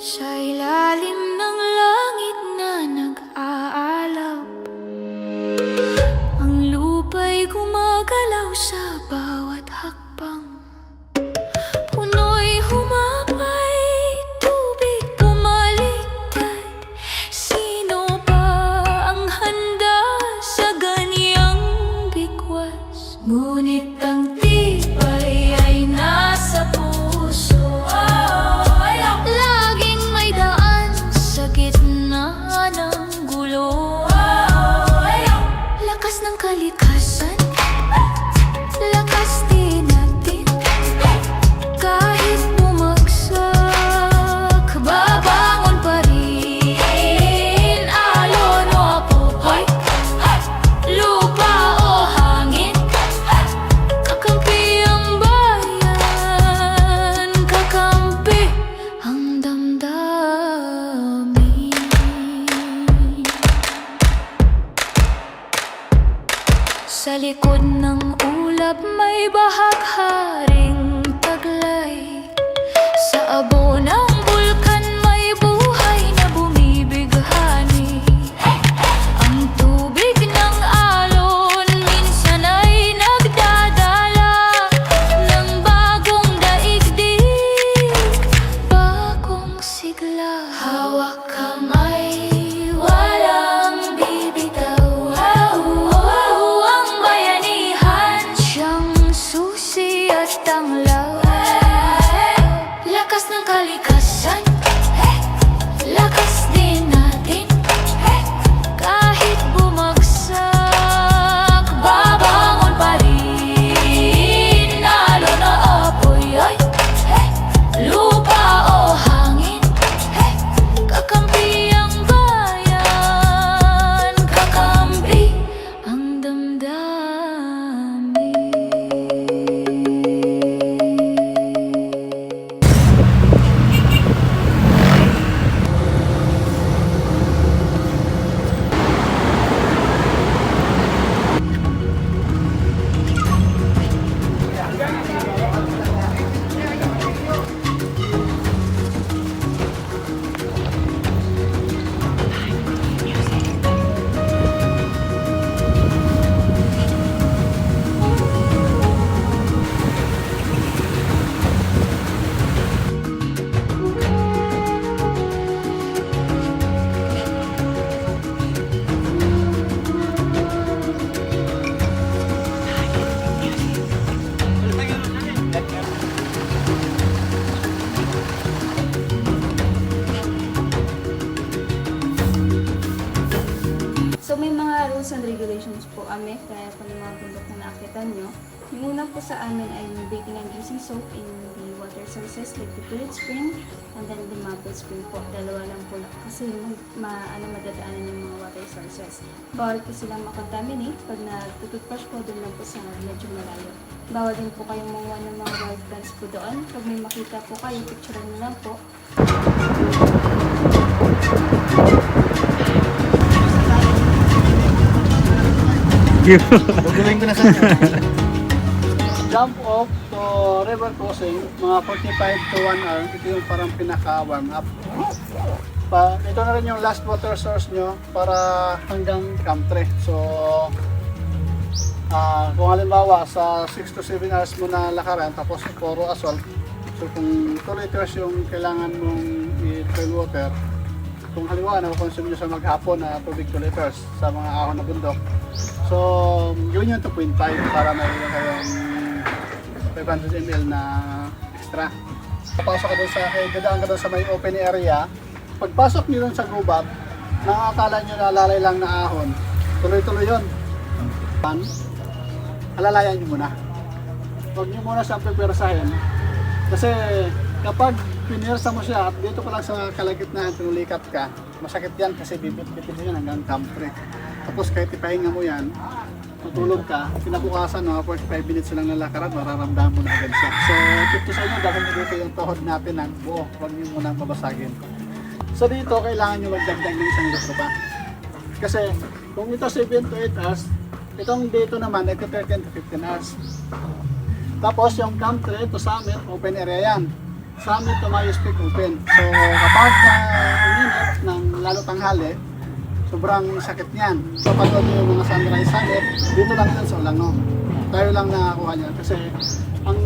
Sa ilalim ng langit na nag-aalab, ang lupa'y gumagalaw sa bawat hakbang. Puno'y humapay, tubig bumaliktad. Sino ba ang handa sa ganyang bigwas? Ngunit ang tibay ay nasa puso. Laging may daan sa gitna ng gulo. Lakas ng kalikasan, lakas din natin. Kahit bumagsak, babangon pa rin. Alon o apoy, lupa o hangin, kakampi ang bayan, kakampi ang damdamin. Sa likod ng ulap may bahagharing taglay. Sa abo ng bulkan may buhay na bumibighani. Ang tubig ng alon minsan ay nagdadala ng bagong daigdig, bagong sigla. Hawak kamay, walang bibitaw. Ang bayanihan, siyang susi at tanglaw. Lakas ng kalikasan, lakas din natin. Kahit bumagsak, babangon pa rin. Alon o apoy, lupa o hangin, kakampi ang bayan, kakampi ang damdamin. So may mga rules and regulations po kami kaya po ng mga bundok na nakita nyo. Yung una po sa amin ay bathing and using soap in the water sources like the Tulip Spring and then the Maple Spring po. Dalawa lang po kasi madadaanan yung mga water sources. Bawal po silang makontaminate pag nagtututbrush po doon lang po sa medyo malayo. Bawal din po kayong manguha ng mga wild plants po doon. Pag may makita po kayo, picturean nyo lang po. Gagawin ko na sa jump off to river crossing, mga 45 to 1 hour. Ito yung parang pinaka-warm up. Ito na rin yung last water source nyo para hanggang Camp 3. So, kung halimbawa sa 6 to 7 hours mo na lakaran, tapos puro assault. So, kung 2 liters yung kailangan mong i-trail water, kung halimbawa na-consume nyo sa maghapon na tubig 2 liters sa mga ahon na bundok, so gawin nyo 2.5 para mayroon kayong 500 ml na extra. Papasok ka doon dadaan ka doon sa may open area. Pagpasok nyo doon sa gubat, nakakala nyo na lalay lang na ahon, tuloy-tuloy yun. Alalayan nyo muna. Huwag nyo muna siyang pipwersahin. Kasi kapag pinirsa mo siya at dito ka lang sa kalagitnaan, pinulikat ka, masakit yan kasi bibit-bitin yun hanggang Camp 3. Tapos kahit ipahinga mo yan, tutulog ka, kinabukasan mga 45 minutes lang na lakaran, mararamdaman mo na agad siya. So, tip sa inyo, gawin nyo dito yung tuhod natin ng buo, huwag nyo munang babasagin. So dito, kailangan nyo magdagdag ng 1 litro pa. Kasi kung ito 7 to 8 hours, itong dito naman, ito 13 to 15 hours. Tapos yung Camp 3 to Summit, open area yan. Summit to Mayos Peak open. So kapag uminit ng lalo tanghali, sobrang sakit niyan. So panood niyo yung mga sunrise summit, dito lang yan sa Ulango. Tayo lang nakakuha niyan kasi ang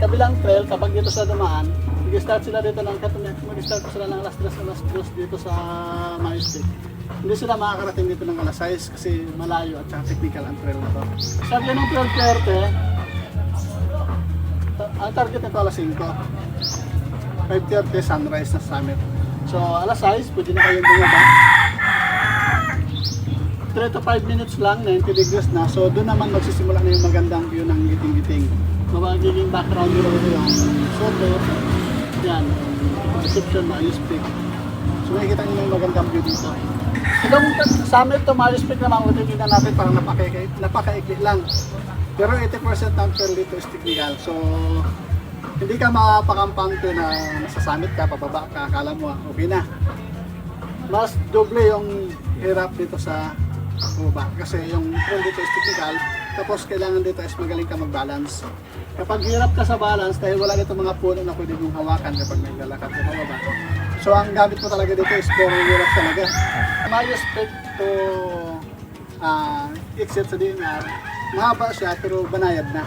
kabilang trail kapag dito sa dumaan, mag-start sila dito ng mag-start sila ng alas 3 dito sa Mayos Peak. Hindi sila makakarating dito ng alas 6 kasi malayo at saka technical ang trail na to. Start yan ng 12:30. Ang target nito alas 5. 5:30 sunrise na summit. So alas 6, pwede na kayong bumaba. 3 to 5 minutes lang, 90 degrees na. So doon naman magsisimula na yung magandang view ng Giting-Giting. Magiging background nyo yung Soto. Yan, reception Mayos Peak. So makikita nyo yung magandang view dito. Itong summit to Mayos Peak naman, utitignan natin parang napakaikli lang. Pero 80% ng trail dito is technical. So hindi ka mapakampante na nasa summit ka, pababa ka, akala mo okay na. Mas doble yung hirap dito sa baba kasi yung trail dito is technical, tapos kailangan dito is magaling ka mag-balance. Kapag hirap ka sa balance dahil wala dito mga puno na pwede mong hawakan kapag may lalakad ka pababa. So ang gamit mo talaga dito is puro hirap talaga. Mayos Peak to exit sa DNR, mahaba siya pero banayad na.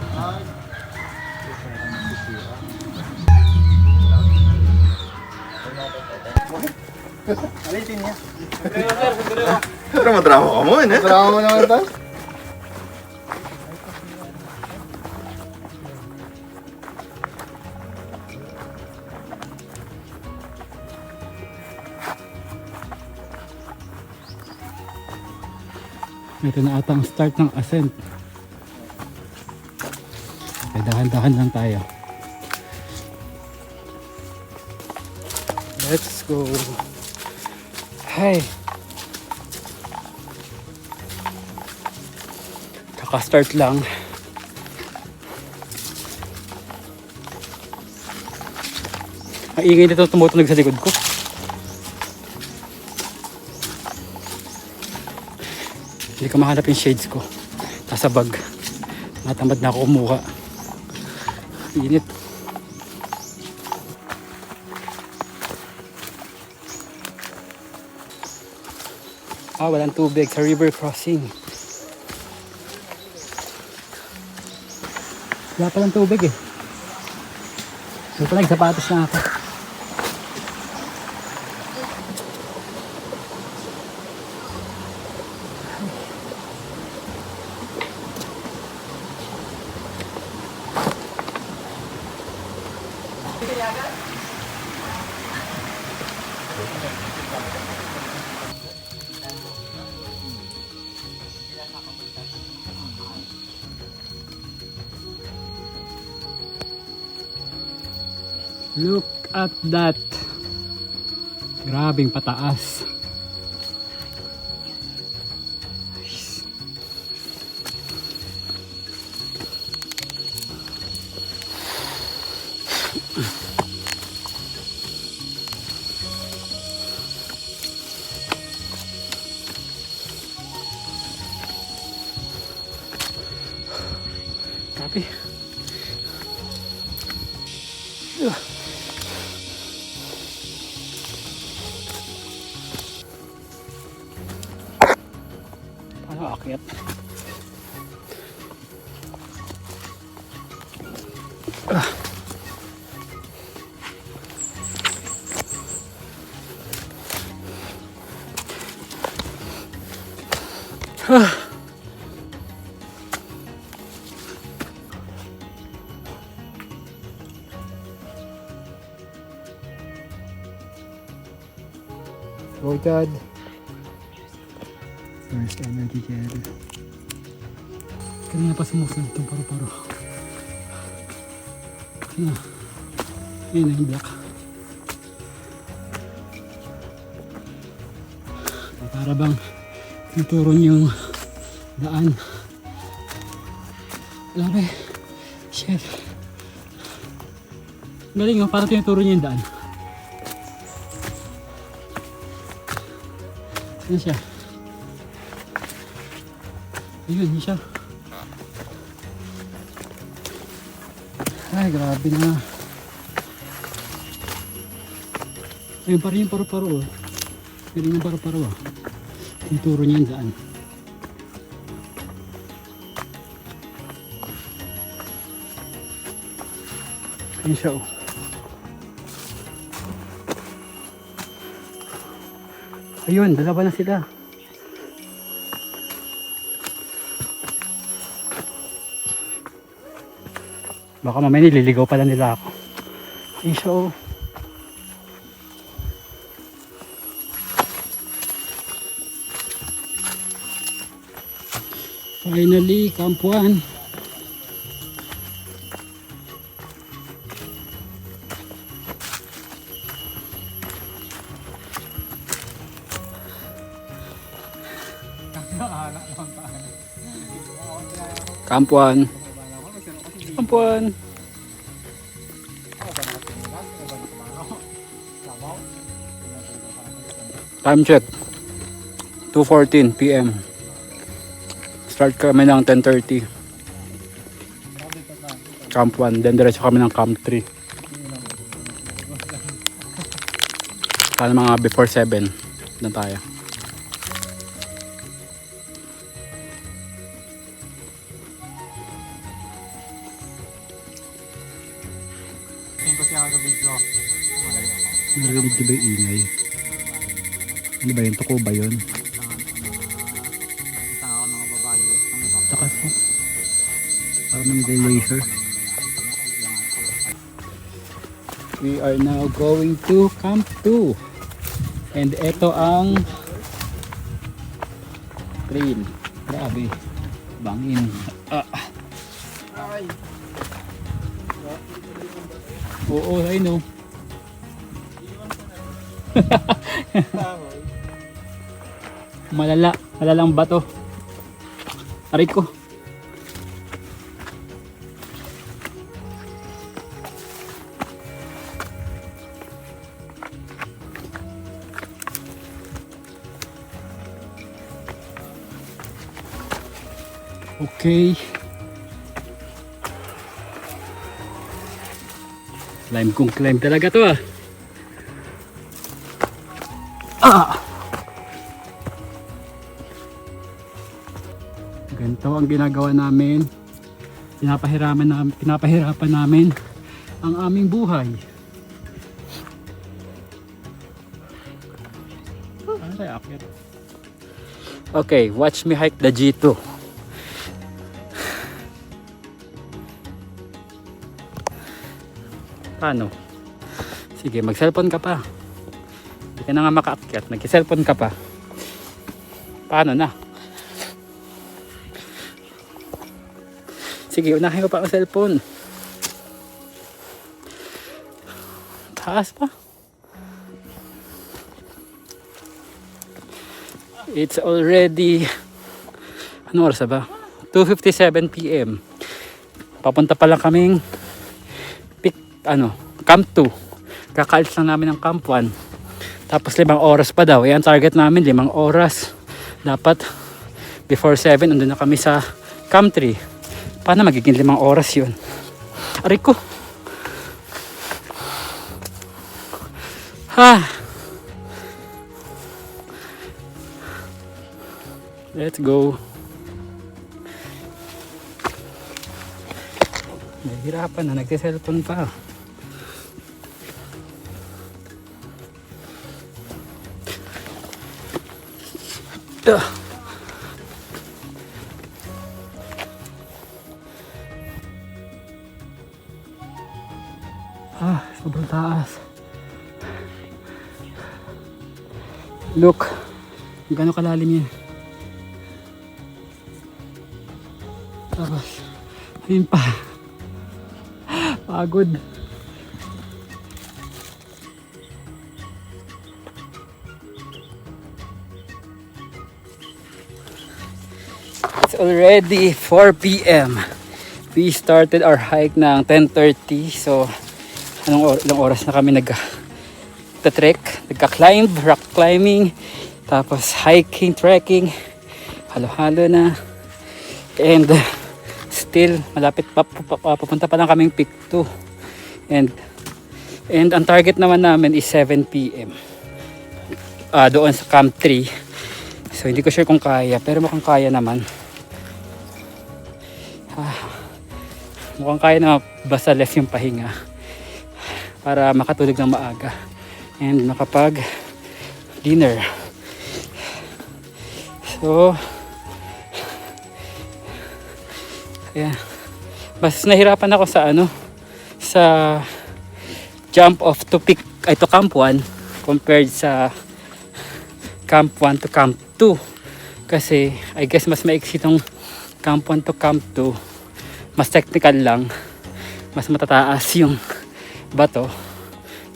Alitin niya. Pero madrama ka mo eh. Drama mo naman ito. Ito na ata ang start ng ascent. Okay, dahan-dahan lang tayo. Let's go. Hi. Kaka-start lang. Ang ingay nito tumutunog sa likod ko. Hindi ko mahanap yung shades ko. Nasa bag. Natamad na ako kumuha. Init. Walang tubig sa river crossing. Wala palang tubig eh. So pala nagsapatos na ako. Look at that. Grabing pataas. Nice. Copy. Paano aakyat? Oh God. First energy gel. Kanina pa sumusunod itong paro-paro. Yun na yung black. Para bang tuturo niyo yung daan. Labi. Shit. Galing oh, parang tinuturo niyo yung daan. Yan siya. Ayun, yun siya. Ay, grabe na. Ayun pa rin yung paru-paro. Ayun yung paru-paro. Tinuturo niya yung daan. Ayun siya oh. Ayun, dalawa na sila. Baka mamaya nililigaw pala nila ako. Ayun siya oh. Finally, Camp 1. Camp 1. Camp 1. Time check. 2:14 PM. Start kami ng 10:30. Camp 1. Then diretso kami ng Camp 3. Sana mga before 7 na tayo. Narinig niyo ba yung ingay? Ano ba yun? Tuko ba yun? Takas mo. Parang may laser. We are now going to Camp 2. And ito ang train. Grabe. Bangin. Oo, I know. Malalang bato. Aray ko. Okay. Climb kung climb talaga to ah. Ganito ang ginagawa namin. Pinapahirapan namin ang aming buhay. Okay, watch me hike the G2. Paano? Sige, mag-cellphone ka pa. Hindi ka na nga makaakyat. Nag-cellphone ka pa. Paano na? Sige, unahin ko pa ang cellphone. Taas pa. It's already ano oras ba? 2:57 PM. Papunta pa lang kaming Camp 2. Kakaalis lang namin ng Camp 1. Tapos 5 oras pa daw. Ang target namin 5 oras. Dapat before 7 andun na kami sa Camp 3. Paano magiging 5 oras yun? Aray ko. Let's go. Nahihirapan na. Nagsiselfon pa. Sobrang taas. Look, gano'ng kalalim yan. Tapos, ayun pa. Pagod. It's already 4 PM. We started our hike ng 10:30. So, ilang oras na kami nagka-trek, nagka-climb, rock climbing, tapos hiking, trekking, halo-halo na. And still malapit pa, papunta pa lang kaming peak 2. And And ang target naman namin is 7 PM. Doon sa Camp 3. So hindi ko sure kung kaya, pero mukhang kaya naman. Mukhang kaya na, basta less yung pahinga para makatulog ng maaga and makapag dinner. So yeah, mas nahirapan ako sa sa jump off to pick to Camp 1 compared sa Camp 1 to Camp 2, kasi I guess mas maiksi tong Camp 1 to Camp 2. Mas technical lang, mas matataas yung bato,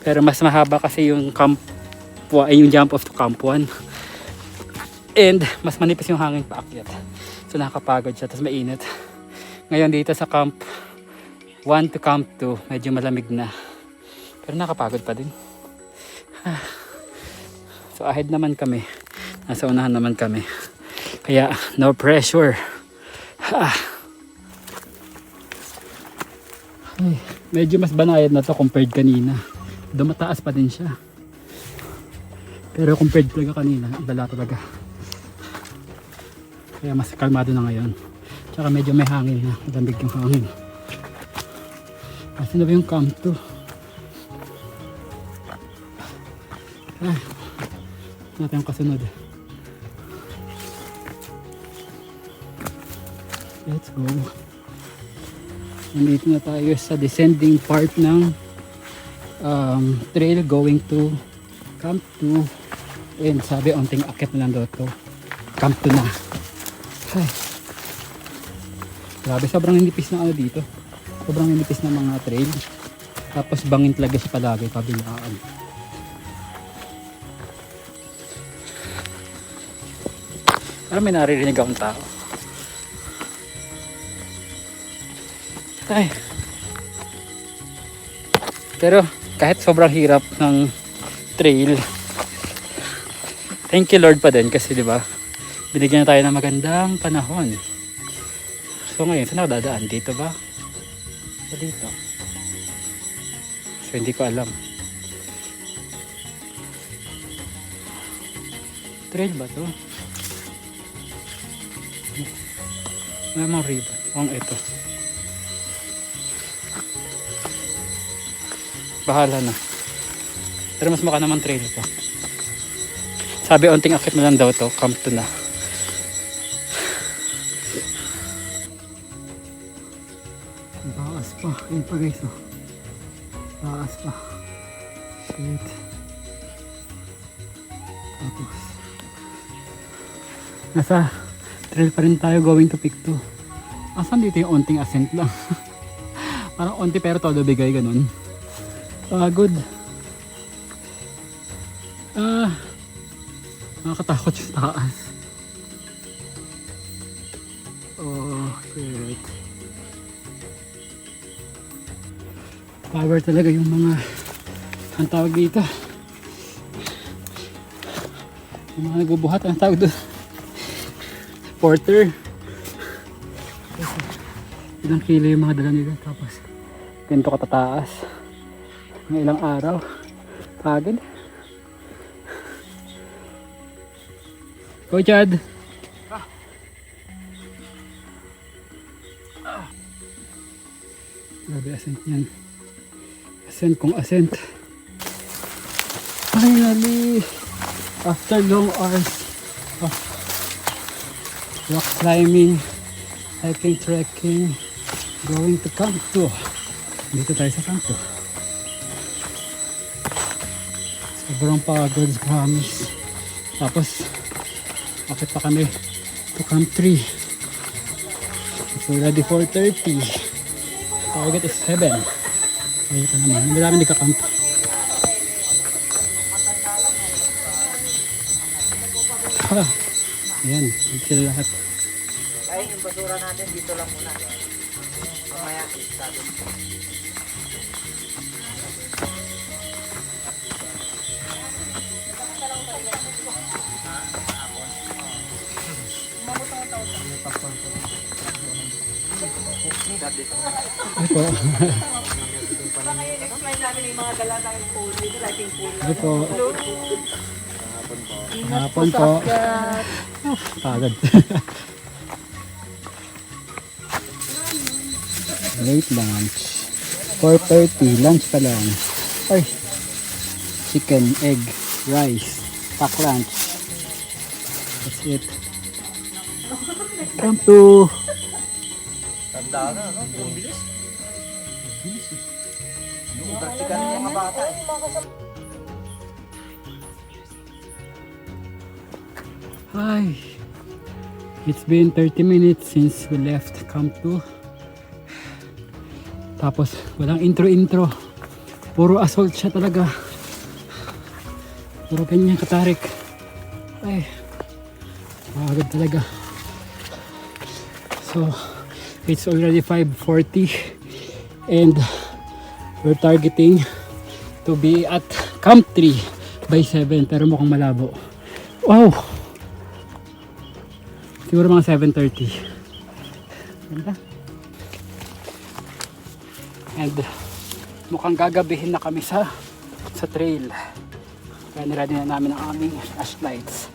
pero mas mahaba kasi yung yung jump off to Camp 1, and mas manipis yung hangin paakyat, so nakakapagod siya, tapos mainit. Ngayon dito sa Camp 1 to Camp 2 medyo malamig na, pero nakapagod pa din. So ahead naman kami, nasa unahan naman kami, kaya no pressure. Ay, medyo mas banayad na to compared kanina. Dumataas pa din siya, pero compared talaga kanina, ibala talaga. Kaya mas kalmado na ngayon. Tsaka medyo may hangin na, malamig yung hangin. Kasi na ba yung Camp 2? Natin yung kasunod. Let's go. Nandito na tayo sa descending part ng trail going to Camp 2, and sabi onting akit na lang daw to, Camp 2 na. Ay, grabe, sobrang nipis na dito, sobrang nipis na mga trail, tapos bangin talaga siya palagi, kabilaan. Parang may naririnig akong tao. Ay. Pero kahit sobrang hirap ng trail, thank you Lord pa din, kasi di ba binigyan na tayo ng magandang panahon. So ngayon saan ako dadaan? Dito ba? O dito? So hindi ko alam. Trail ba to? May mga ribbon. Ang ito. Bahala na. Pero mas maka naman trail pa. Sabi onting akit na lang daw to, Camp 2 na. Baas pa. Yun pa guys, oh. Baas pa. Shit. Tapos nasa trail pa rin tayo going to pick 2. Asan dito yung onting ascent lang? Parang onti pero todo bigay ganun. Pagod. Nakakatakot yung taas. Oh shit. Power talaga yung mga, ang tawag dito, yung mga nagbubuhat, ang tawag doon, porter. Ilang kilo yung mga dala nila, tapos ganito katataas ng ilang araw. Pagod. Go Chad. Grabe ascent yan. Ascent kung ascent. Finally, after long hours of rock climbing, hiking, trekking, going to Camp 2. Dito tayo sa Camp 2. Sobrang pagod, promise. Tapos akit pa kami to Camp 3. So ready for 30. Target is 7. Ayun pa naman, hindi namin nagka-camp. Ayan, dito sila lahat. Ay, yung basura natin dito lang muna. Mamaya, sabi. Ito. explain namin yung mga dala ng pool. Dito like yung pool. Ito po. Hapon po. Pagod. Late lunch. 4:30. Lunch pa lang. Ay. Chicken, egg, rice. Pack lunch. That's it. Come to. Tanda na, no? Ang bilis. Chikan yung mga bata. Hi. It's been 30 minutes since we left Camp 2. Tapos walang intro. Puro assault siya talaga. Puro ganyan katarik. Ay. Pagod talaga. So, it's already 5:40 and we're targeting to be at Camp 3 by 7 pero mukhang malabo. Wow! Siguro mga 7:30. Ganda. And mukhang gagabihin na kami sa trail. Kaya nirady na namin ang aming flashlights.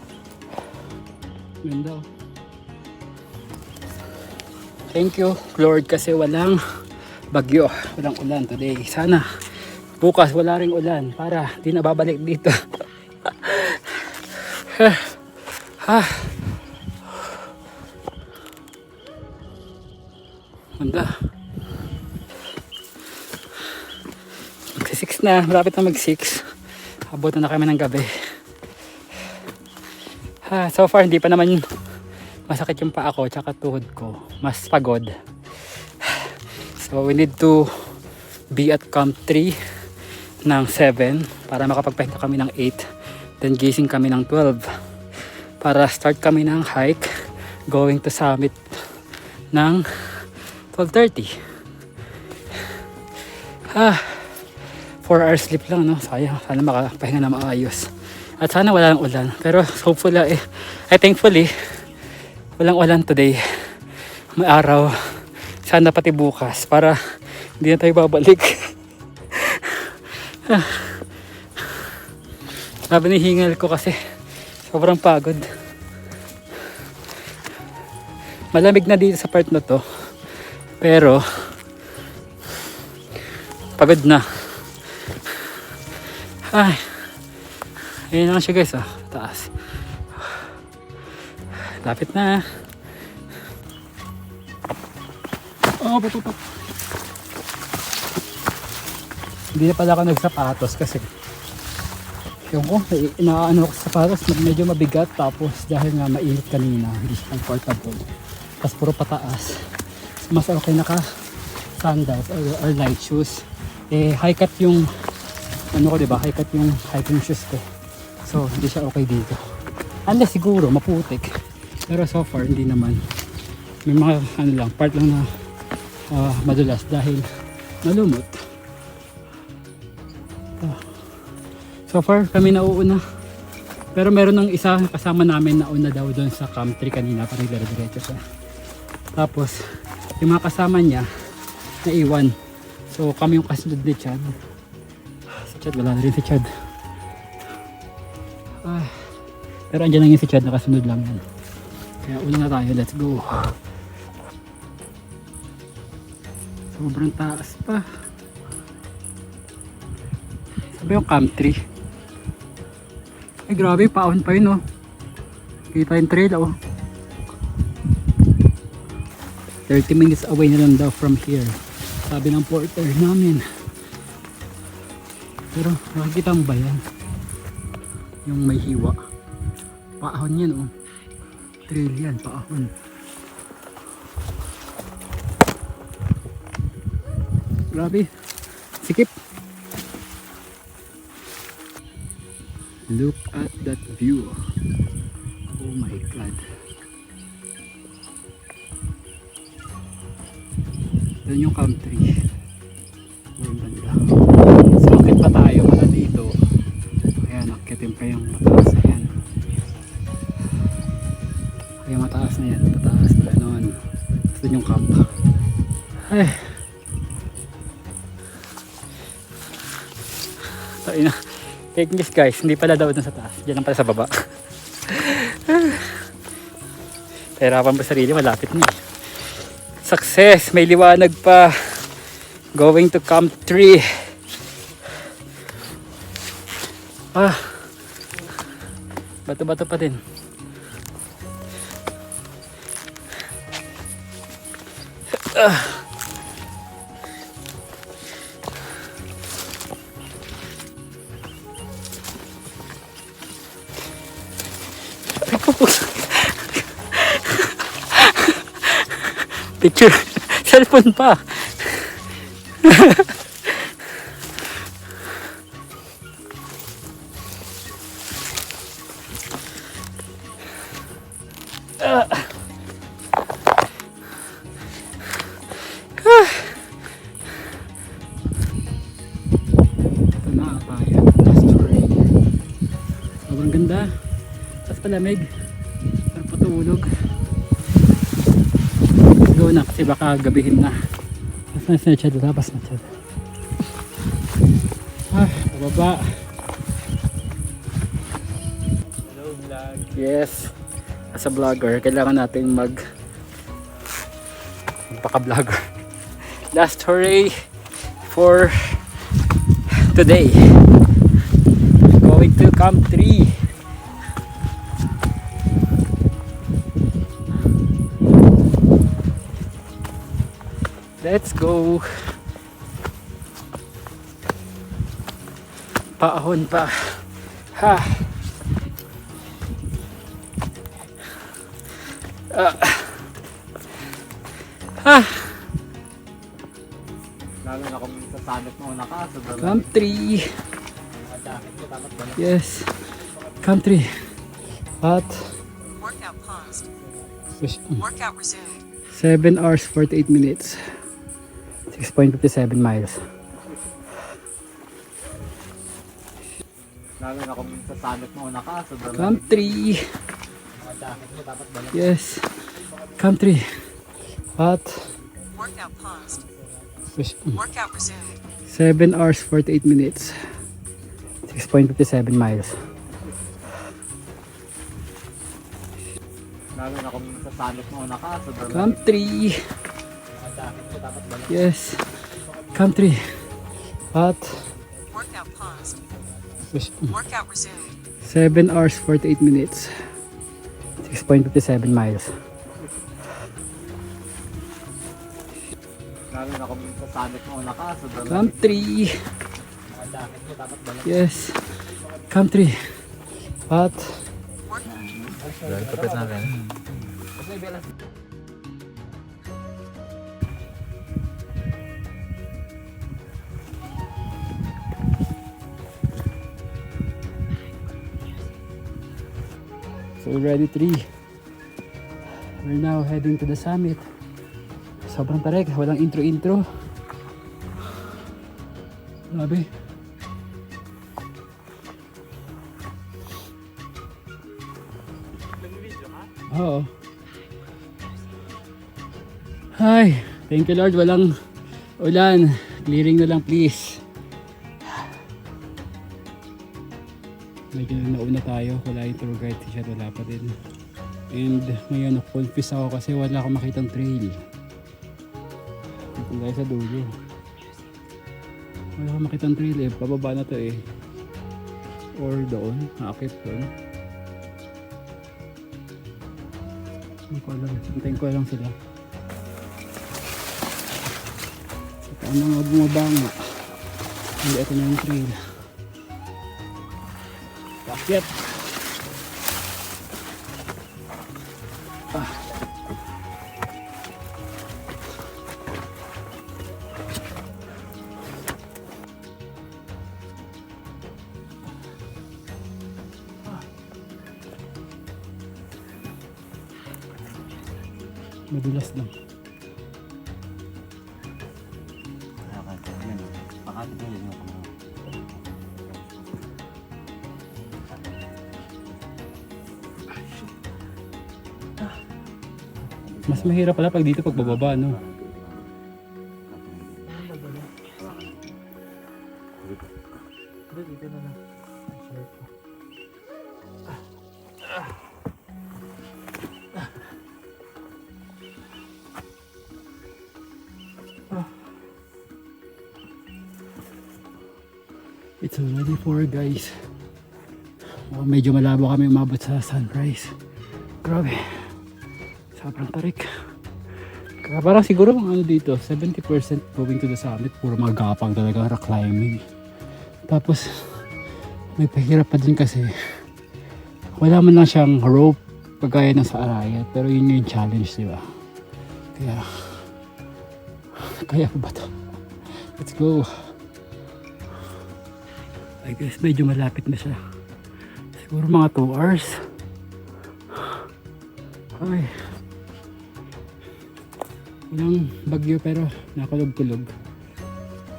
Ganda. Thank you Lord kasi walang bagyo, walang ulan today. Sana bukas wala ring ulan para di na babalik dito. Ganda. Mag-6 na, malapit na mag-6. Abutan na kami ng gabi. So far hindi pa naman masakit yung paa ko tsaka tuhod ko. Mas pagod. So we need to be at Camp 3 ng 7 para makapagpahinga kami ng 8. Then gising kami ng 12 para start kami ng hike going to summit ng 12:30. 4 hours sleep lang, no? Sayang. Sana makapahinga na maayos. At sana wala ng ulan. Pero hopefully, thankfully, walang ulan today. May araw. Sana pati bukas para hindi na tayo babalik. Sabi ni hingal ko kasi sobrang pagod. Malamig na dito sa part na to. Pero pagod na. Ay. Ayun lang siya guys, taas. Lapit na. Oh, patutok. Hindi na pala ako nagsapatos kasi yung ko, inaano ko sa sapatos, medyo mabigat tapos dahil nga mainit kanina, hindi siya comfortable. Tapos puro pataas. Mas okay naka sandals or light shoes. High cut yung ano ko, diba? High cut yung hiking shoes ko. So, hindi siya okay dito. Unless siguro, maputik. Pero so far, hindi naman. May mga ano lang, part lang na madulas dahil malumot. So far, kami nauuna. Pero meron ng isa kasama namin na una daw doon sa Camp 3 kanina. Parang dire-diretso siya. Tapos, yung mga kasama niya, naiwan. So, kami yung kasunod ni Chad. Si Chad, wala na rin si Chad. Pero andyan lang yung si Chad, nakasunod lang yan. Kaya una na tayo, let's go. Sobrang taas pa. Sabi yung Camp 3. Ay grabe, paon pa yun, oh. Kita yung trail, oh. 30 minutes away na lang daw from here. Sabi ng porter namin. Pero makikita mo ba yan? Yung may hiwa. Paahon yan, oh. Trail yan, paahon. Grabe. Sikip. Look at that view. Oh my God. Doon yung Camp 3. Ang ganda. So, akit pa tayo mula dito. Ayan, akitin pa yung mataas na yan. Ayan, mataas na yan. Mataas na ganon. Doon yung camp. Ay. Fake news guys, hindi pala daw dun sa taas. Diyan lang pala sa baba. Hirapan pa sarili, malapit na eh. Success! May liwanag pa. Going to Camp 3. Bato-bato pa din. Picture, cellphone pa. Ito na, apayan. Last spray. Sobrang ganda. Tapos palamig. Parang patulog. Let's go na kasi baka gabihin na. Tapos na snatchad. Tapos snatchad. Pababa. Hello vlog. Yes. As a vlogger, kailangan natin magpaka-vlogger. Last hooray for today. Going to Camp 3. Let's go. Paahon pa. Ha. Lalo na kung sa summit mo ka, sobrang Camp 3. Yes. Camp 3. At Workout paused. push- Workout resumed. 7 hours 48 minutes. 6.57 miles. lalo na kung sa summit mo ka, sobrang Camp 3. Yes. Camp 3. At Workout paused. push- Workout resumed. 7 hours 48 minutes. 6.57 miles. lalo na kung sa summit mo ka, sobrang Camp 3. Yes. Camp 3. At Workout paused. push- Workout resumed. 7 hours 48 minutes. 6.57 miles. lalo na kung sa summit mo ka, sobrang Camp 3. Yes. Camp 3. At Kapit natin. so already 3. We're now heading to the summit. Sobrang tarik, walang intro. Grabe. Oo. Hi, thank you Lord, walang ulan. Clearing na lang please. Medyo nauna tayo, wala yung tour guide, siya wala pa din. And ngayon, confused ako kasi wala akong makitang trail. Dito tayo sa dulo. Wala akong makitang trail eh, pababa na to eh. Or doon, nakakit doon. Hindi ko alam, hintayin ko lang sila. So paano nga bumaba nga? Hindi, ito na yung trail. Bakit? Madulas lang. Mas mahirap pala pag dito pagbababa, no? Ready for guys. Medyo malabo kami umabot sa sunrise. Grabe. Sobrang tarik. Kaya parang siguro ano dito, 70% going to the summit. Puro mga gapang talaga, rock climbing. Tapos, may pahirap pa din kasi wala man lang siyang rope pagkaya ng sa Arayat. Pero yun yung challenge, di ba? Kaya pa ba to? Let's go. I guess medyo malapit na siya. Siguro mga 2 hours. Ay. Walang bagyo pero nakulog-kulog.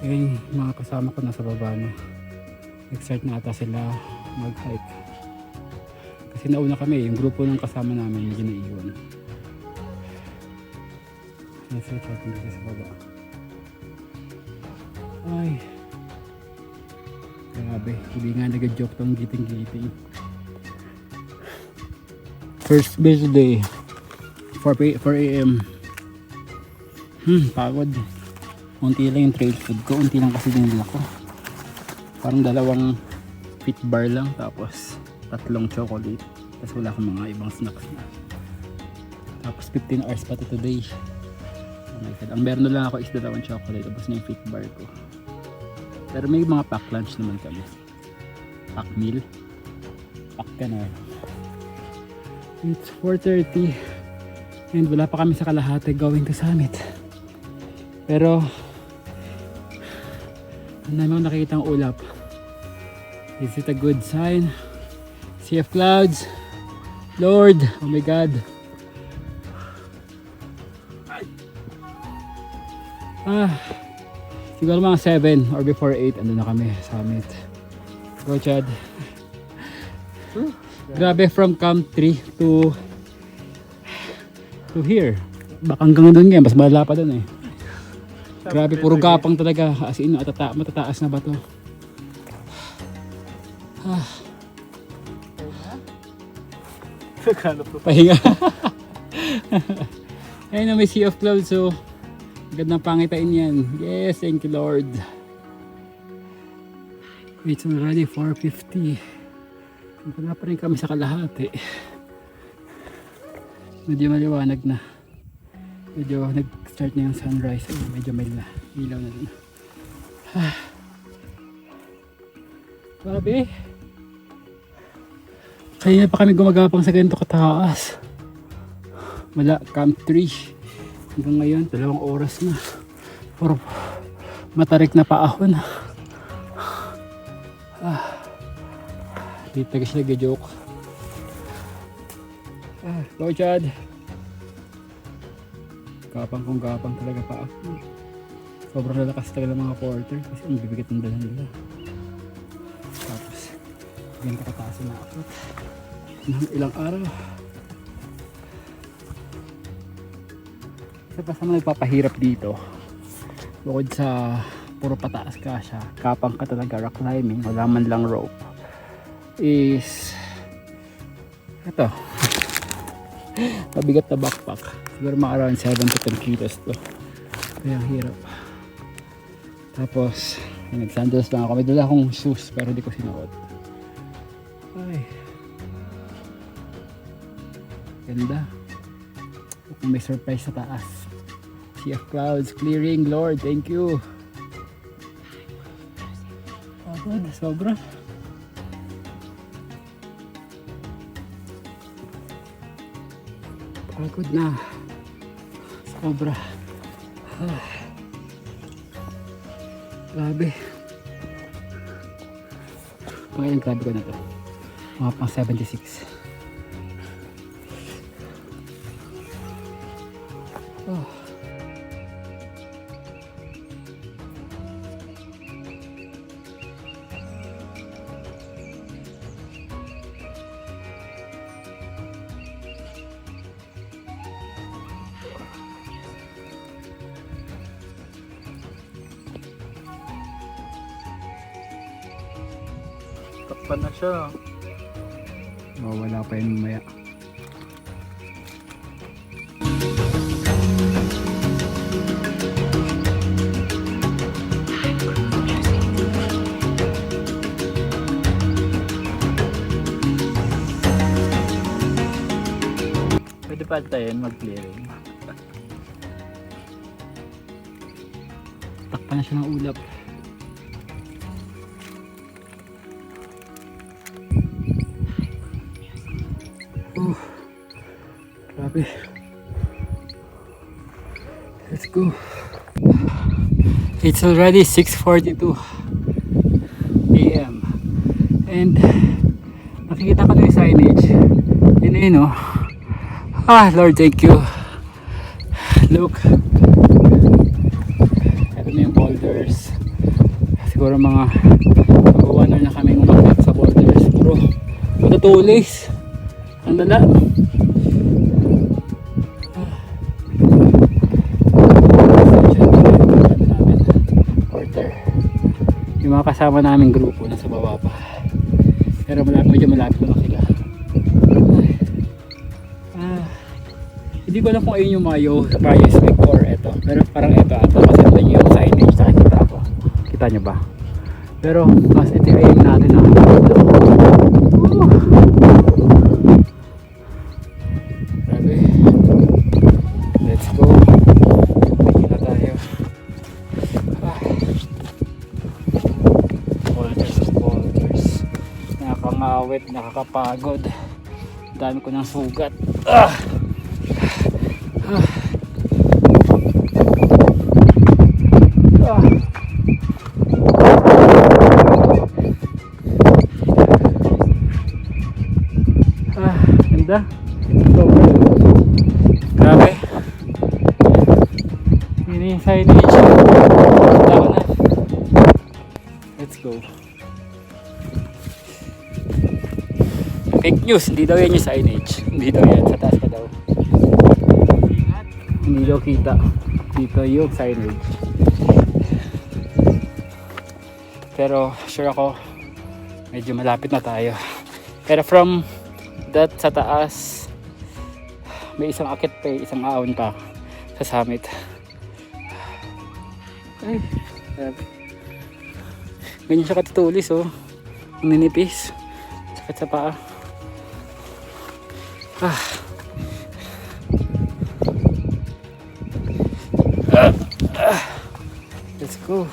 Kaya yung mga kasama ko nasa baba na. Nag-start na ata sila mag-hike. Kasi nauna kami, yung grupo ng kasama namin medyo naiwan. Nag-start natin dito sa baba. Ay. Grabe, hindi nga nag-joke tong giting-giting. First base day, 4 a.m. Pagod. Unti lang yung trail food ko, unti lang kasi dinala ko. Parang 2 fit bar lang, tapos 3 chocolate. Tapos wala akong mga ibang snacks na. Tapos 15 hours pa to today. Oh my God. Ang meron na lang ako is 2 chocolate, tapos na yung fit bar ko. Pero may mga pack lunch naman kami. Pack meal. Pack ka na. It's 4:30 and wala pa kami sa kalahati going to summit. Pero ano naman nakikita ang ulap. Is it a good sign? Sea of clouds. Lord, oh my God. Siguro mga 7 or before 8 andun na kami sa summit. Go Chad. Grabe, from Camp 3 to here. Baka hanggang doon nga, mas malala pa doon eh. Grabe, puro gapang talaga. As in, matataas na ba to? Pahinga. Ayun na, may sea of clouds, so gandang pangitain yan. Yes, thank you Lord. It's already 4:50. Wala pa rin kami sa kalahati. Medyo maliwanag na. Medyo nag-start na yung sunrise. Ay, medyo may ilaw na din. Grabe. Kaya pa kami gumagapang sa ganito kataas. Wala, Camp 3. Hanggang ngayon, 2 oras na. Puro matarik na paahon. Dito kasi nag-joke. Go Chad. Gapang kong gapang talaga pa ako. Sobrang lalakas talaga ng mga porter kasi ang bibigat ng dala nila. Tapos ganito kataas na ako ng ilang araw. Isa pa sa mga nagpapahirap dito, bukod sa puro pataas ka siya, kapang ka talaga, rock climbing, wala man lang rope, is ito. Mabigat na backpack. Siguro mga around 7 to 10 kilos to. Kaya hirap. Tapos, nag-sandals lang ako. May dala akong shoes pero hindi ko sinuot. Ay. Ganda. Kung may surprise sa taas. Sea of clouds clearing. Lord, thank you. Pagod, sobra. Pagod na. Sobra. Grabe. Pangilang grabe ko na to. Mga pang 76. Takpan na siya. Wala pa yun mamaya. Pantayin, mag-clearing. Takpan na siya ng ulap. Grabe. Let's go. It's already 6:42 AM and nakikita ko na yung signage. Yun na yun, oh. Ah, Lord, thank you. Look. Ito na yung boulders. Siguro mga 1 hour na kami umakyat sa boulders. Puro matutulis. Ang lala. Yung mga kasama naming grupo nasa baba pa, pero medyo malapit na sila. Hindi ko alam kung ayun yung Mayo Spec or eto, pero parang eto ata kasi ito yung signage na nakikita ko. Kita nyo ba? Pero mas ito yung aim natin na grabe. Let's go. Hindi na tayo. Boulders. Nakakangawit, nakakapagod. Dami ko ng sugat. Ganda. Grabe. Yun yung signage. Tama na. Let's go. Fake news, hindi daw yan yung signage. Hindi daw yan, sa taas pa daw. Hindi daw kita. Dito yung signage. Pero sure ako, medyo malapit na tayo. Pero from that sa taas, may isang akit pa, isang ahon pa sa summit. Ay, grabe. Ganyan siya katutulis, oh. Ang ninipis. Sakit sa paa. Let's go.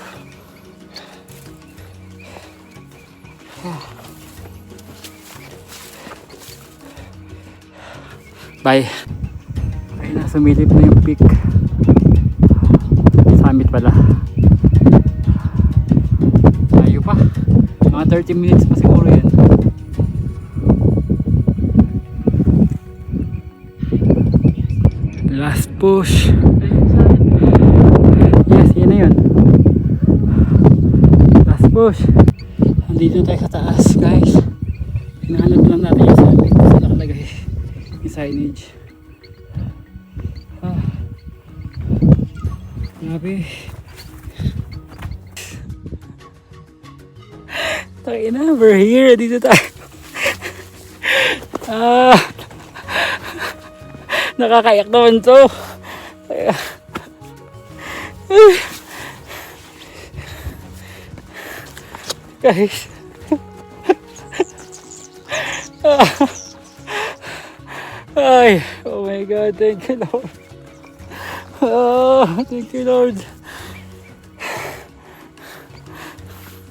Bye. Ayun na, sumilip na yung peak. Summit pala. Tayo pa. Mga 30 minutes pa siguro yan. Last push. Yes, yan na yun. Last push. Nandito tayo sa taas, guys. Hinahanap lang natin yung summit kasi nakalagay yung signage. Grabe. Tayo na, we're here. Dito tayo. Nakakayak naman to. Guys. Ay, oh my God, thank you Lord. Thank you Lord.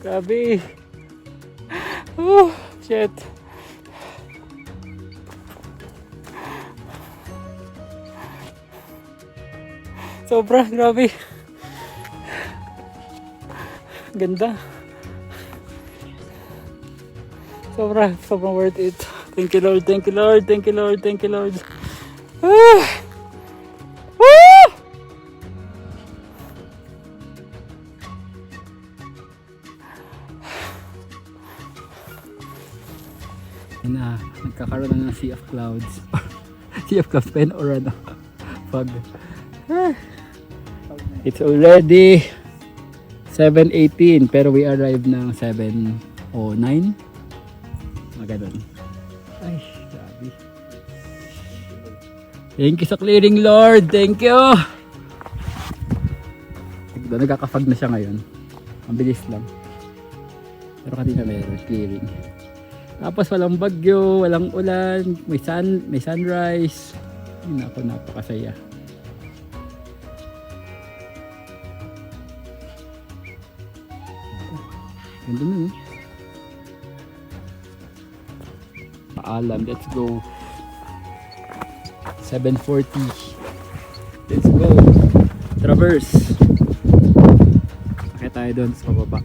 Grabe. Shit. Sobra, grabe. Ganda. Sobrang worth it. Thank you Lord, thank you Lord, thank you Lord, thank you Lord. Nagkakaroon na ng sea of clouds. Sea of clouds pen or ano? Fog. It's already 7:18 pero we arrived ng 7:09. Magandang. Ay, grabe. Thank you sa clearing Lord. Thank you. Nagkakafog na siya ngayon. Ang bilis lang. Pero kanina meron clearing. Tapos walang bagyo, walang ulan, may sunrise. Ay, naku, napakasaya. Ganda na, no? Paalam, let's go. 7:40. Let's go. Traverse. Sakay tayo doon sa baba.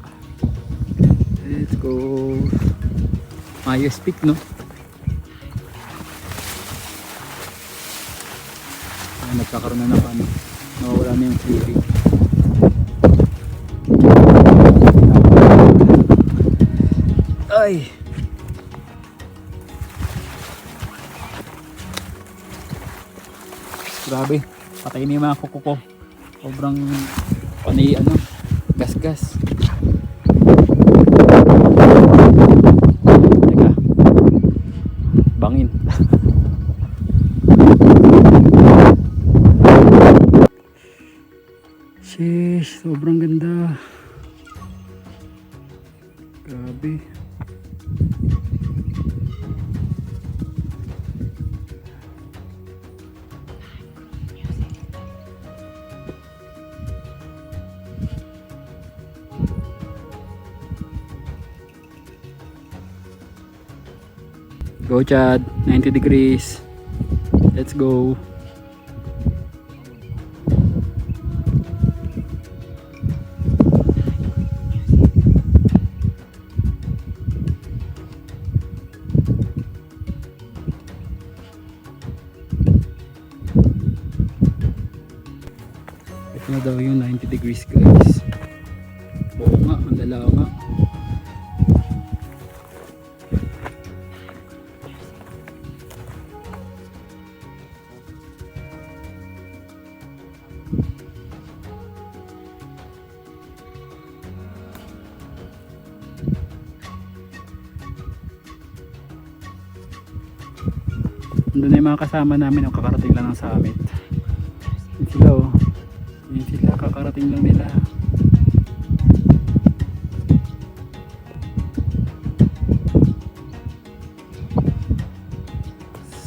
Let's go. Ayos peak, no? Ay, nagkakaroon na ng ano. Nawawala na yung clearing. Ay! Grabe, patay na yung mga kuko ko. Sobrang panay ano, gas-gas. Teka, bangin. Sheesh, sobrang ganda. Grabe. Go Chad, 90 degrees. Let's go. Ito na daw yung 90 degrees guys. Oo nga, ang lala nga. Doon na yung mga kasama namin ang kakarating lang ng summit. Yun sila oh. Yun sila, kakarating lang nila.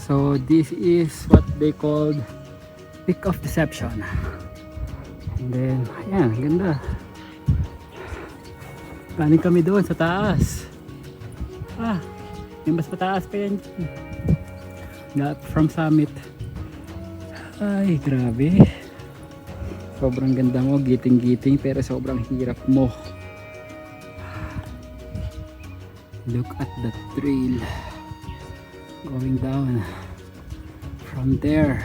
So this is what they called Peak of Deception. And then, ayan, ganda. Galing kami doon sa taas. Yung mas mataas pa yan. Not from summit. Ay, grabe. Sobrang ganda mo, giting-giting pero sobrang hirap mo. Look at the trail going down from there,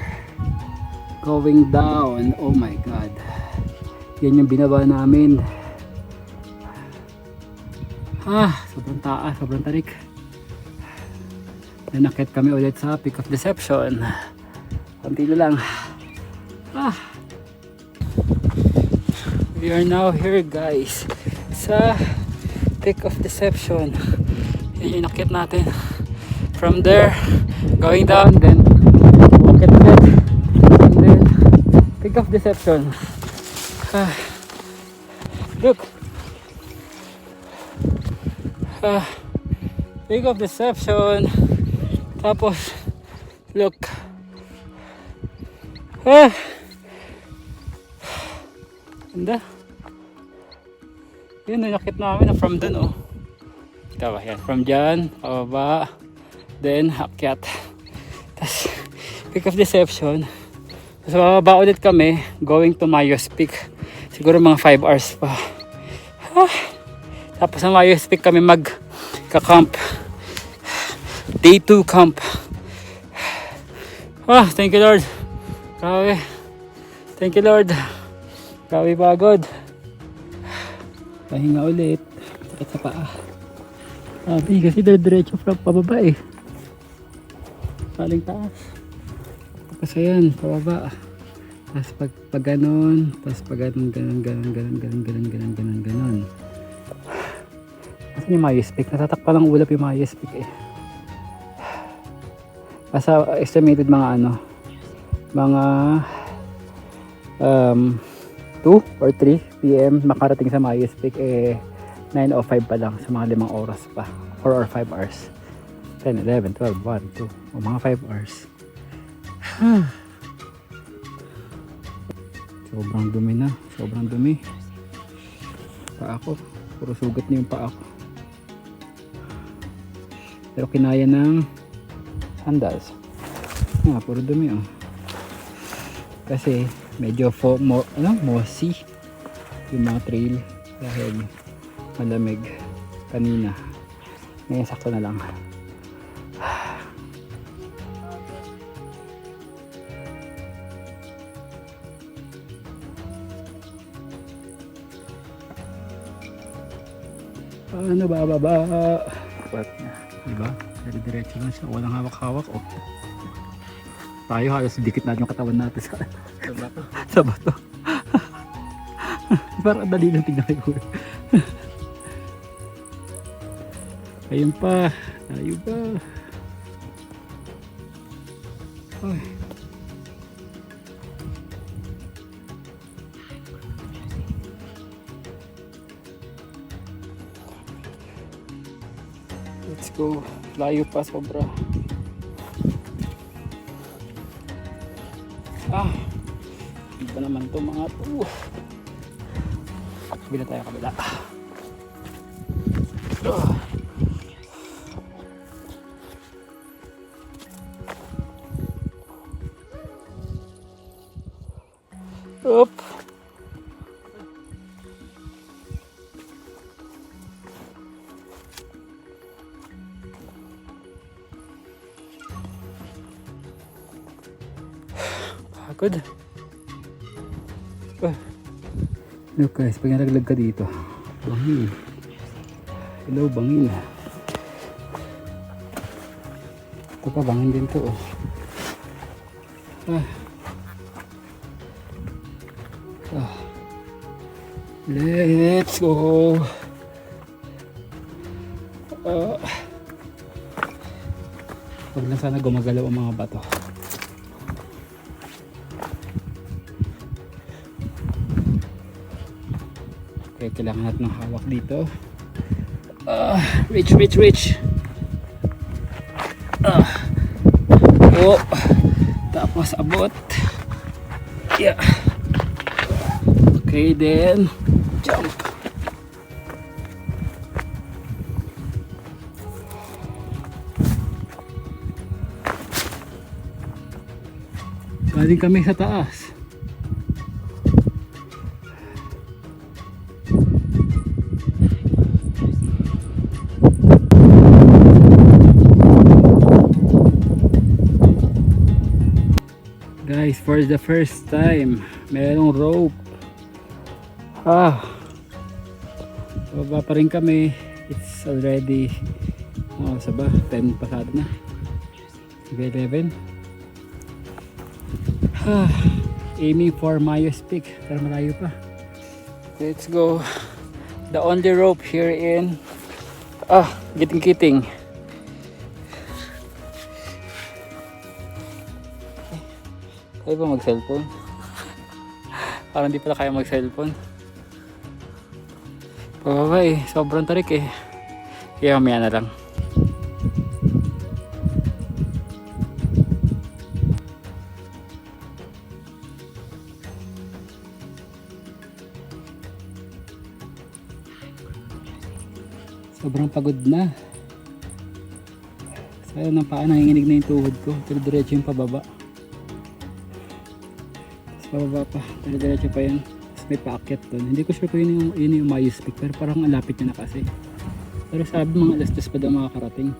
going down. Oh my god, yan yung binaba namin. Sobrang taas, sobrang tarik. Nanakit kami ulit sa Peak of Deception. Konti na lang. We are now here guys sa Peak of Deception. Yan yung nakit natin. From there, going down, then walk it ulit. And then Peak of Deception. Look. Peak of Deception. Tapos, look. Ganda. Yun, nakit namin from dun oh. Kita ba yan? From dyan, pababa. Then, akyat. Tapos, Peak of Deception. Tapos, bababa ulit kami. Going to Mayos Peak. Siguro mga 5 hours pa. Tapos, sa Mayos Peak kami magka-camp. Day 2 camp. Thank you Lord. Grabe. Thank you Lord. Grabe pagod. Pahinga ulit. Sakit sa paa. Sabi kasi diretso from pababa eh. Paling taas. Tapos ayan, pababa. Tapos pag ganon. Tapos pag ganon. Kasi yung Mayos Peak. Natatakpa lang ulap yung Mayos Peak eh. Asa estimated mga ano, mga 2 or 3 PM makarating sa Mayos Peak 9:05 pa lang, sa mga 5 oras pa, 4 or 5 hours, 10, 11, 12, 1, 2 o mga 5 hours. Sobrang dumi na. Sobrang dumi. Paa ko. Puro sugat na yung paa ko. Pero kinaya ng sandals. Puro dumi oh. Kasi medyo mossy yung mga trail dahil malamig kanina. Ngayon sakto na lang. Paano bababa? What na? Diba? Dire-diretso lang siya. Walang hawak-hawak oh. Tayo halos dikit natin yung katawan natin sa bato. Sa bato. Parang dali lang tignan ko. Ayun pa. Tayo pa. Ay. Let's go. Layo pa sobra. Iba naman to mga to. Kabila tayo, kabila. Up. Pagod. Look guys, pag nalaglag ka dito, bangin. Hello, bangin. Ito pa, bangin din to oh. Let's go. Huwag lang sana gumagalaw ang mga bato. Okay, kailangan natin ng hawak dito. Reach. Oh, tapos abot. Yeah. Okay, then jump. Galing kami sa taas. Guys, for the first time, merong rope. Baba pa rin kami. It's already saba, 10 pasado na. 11. Aiming for Mayos Peak, pero malayo pa. Let's go. The only rope here in Giting-Giting. Kaya ba mag-cellphone? Parang di pala kaya mag-cellphone. Pababa eh, sobrang tarik eh. Kaya mamaya na lang. Sobrang pagod na. Sayang ng paa, nanginginig na yung tuhod ko. Pero diretso yung pababa. Tapos pababa pa. Pero diretso pa yan. Tapos may paakyat doon. Hindi ko sure kung yun yung Mayos Peak. Pero parang alapit niya na kasi. Pero sabi mga alas 2 pa daw makakarating.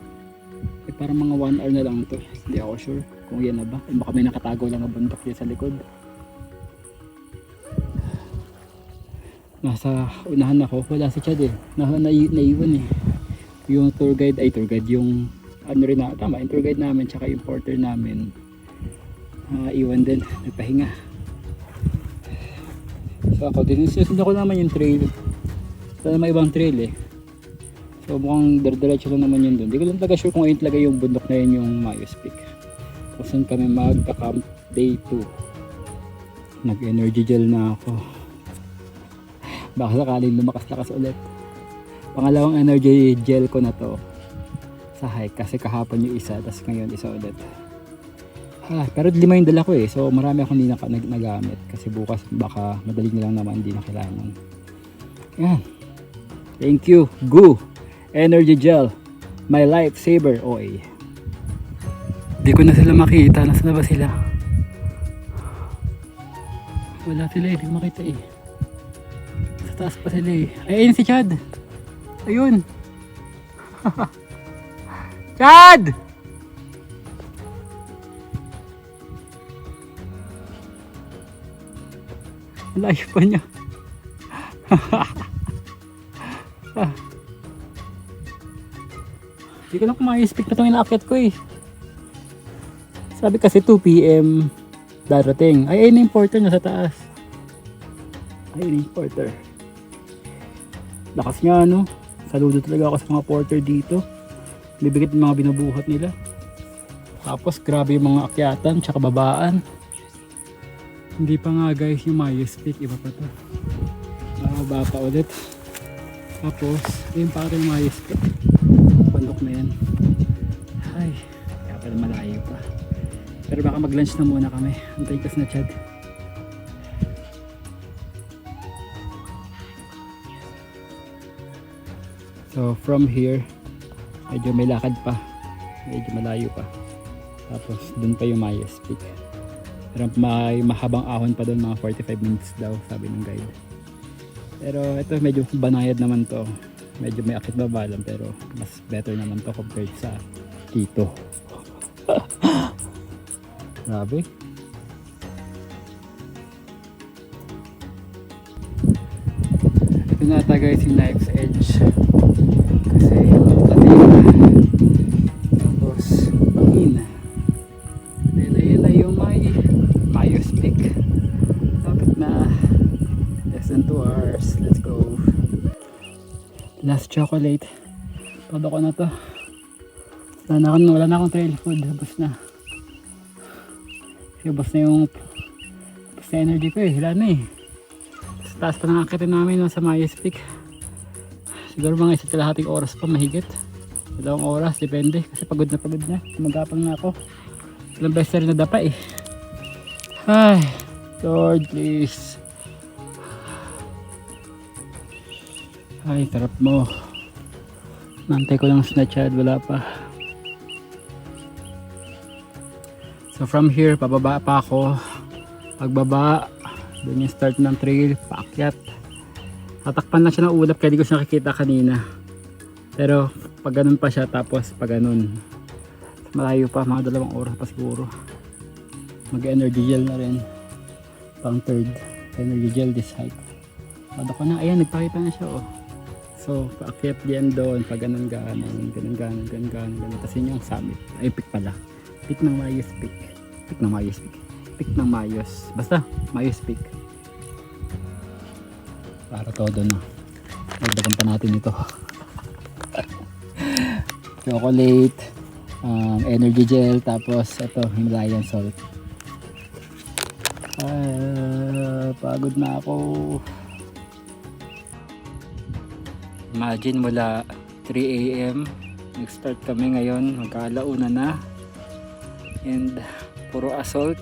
Eh parang mga 1 hour na lang ito. Hindi ako sure kung yan na ba. Eh baka may nakatago lang na bundok yan sa likod. Nasa unahan ako, wala si Chad eh. Naiwan eh. Yung tour guide, yung ano rin na, tama, yung tour guide namin tsaka yung porter namin. Iwan din, nagpahinga. So ako din, sinusunod ko naman yung trail. Ito naman ibang trail eh. So mukhang diretso lang naman yun dun. Hindi ko lang talaga sure kung ayun talaga yung bundok na yun, yung Mayos Peak. Kung saan kami magka-camp day 2. Nag-energy gel na ako. Baka sakaling lumakas-lakas ulit. Pangalawang energy gel ko na to sa hike kasi kahapon yung isa, tapos ngayon isa ulit. Pero 5 yung dala ko eh. So marami akong hindi nagamit. Kasi bukas baka madali na lang naman, hindi na kailangan. Yan. Thank you. Goo Energy Gel. My lifesaver. OA. Di ko na sila makita. Nasaan na ba sila? Wala sila eh. Di ko makita eh. Sa taas pa sila eh. Ay, ayun si Chad. Ayun. Chad! Layo pa niya. Hindi ko lang kumai-speak na itong inaakit ko eh. Sabi kasi 2 PM darating. Ay, ayun yung porter na sa taas. Ayun yung porter. Lakas nga no. Saludo talaga ako sa mga porter dito. Bibigit ng mga binubuhat nila. Tapos grabe yung mga akyatan tsaka babaan. Hindi pa nga guys yung Mayos Peak, iba pa to. Baba pa ulit. Tapos, yun pa rin yung Mayos Peak. Pandok na yan. Ay, kaya pala malayo pa. Pero baka mag-lunch na muna kami. Antayin kas na Chad. So from here, medyo may lakad pa. Medyo malayo pa. Tapos dun pa yung Mayos Peak. Pero may mahabang ahon pa doon, mga 45 minutes daw sabi ng guide. Pero ito medyo banayad naman to. Medyo may akit baba lang pero mas better naman to compared sa dito. Grabe. Ito na ata guys yung Knife's Edge. Kasi tating. Tapos pangin. Ayun na yung Mayos Peak. Dapat na less than 2 hours. Let's go. Last chocolate. Todo ko na to. Wala na akong trail food. Habos na. Habos na yung energy ko eh. Wala na eh. Sa taas pa nangakitin namin no, sa Mayos Peak. Siguro mga 1.5 oras pa mahigit. 2 oras. Depende. Kasi pagod na. Magapang na ako. Ilang beses na rin nadapa eh. Ay, Lord please. Ay, tarap mo. Nantay ko lang sa Chad, wala pa. So from here, pababa pa ako. Pagbaba, doon yung start ng trail, paakyat. Tatakpan na siya ng ulap kaya di ko siya nakikita kanina. Pero pag ganun pa siya, tapos pag ganun. Malayo pa, mga 2 oras pa siguro. Mag-energy gel na rin. Pang third energy gel this hike. Pado ko na, ayan, nagpakita na siya oh. So, paakyat diyan doon, pag ganun. Tapos yun yung summit. Ay, peak pala. Peak ng Mayos Peak. Peak ng Mayos. Basta, Mayos Peak. Para todo na. Nagdagan pa natin ito. Chocolate. Energy gel. Tapos, ito, Himalayan salt. Pagod na ako. Imagine mula 3 AM nag-start kami ngayon, magkalauna na and puro assault.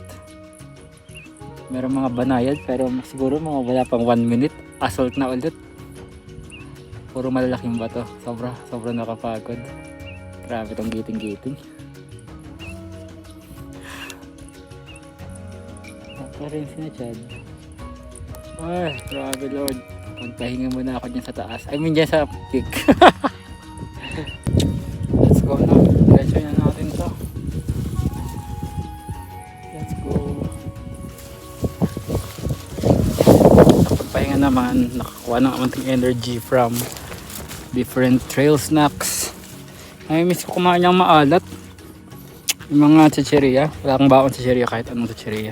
Meron mga banayad pero siguro mga wala pang 1 minute assault na ulit. Puro malalaking bato, sobra nakapagod. Grabe tong giting. Ako rin sinachad. Ay, grabe Lord. Magpahinga muna ako dyan sa taas. I mean dyan sa peak. Let's go na. Diretso na natin to. Let's go. Pagpahinga naman, nakakuha ng amanting energy from different trail snacks. Ay, miss ko kumain ng maalat. Yung mga chicheria. Wala akong baon chicheria kahit anong chicheria.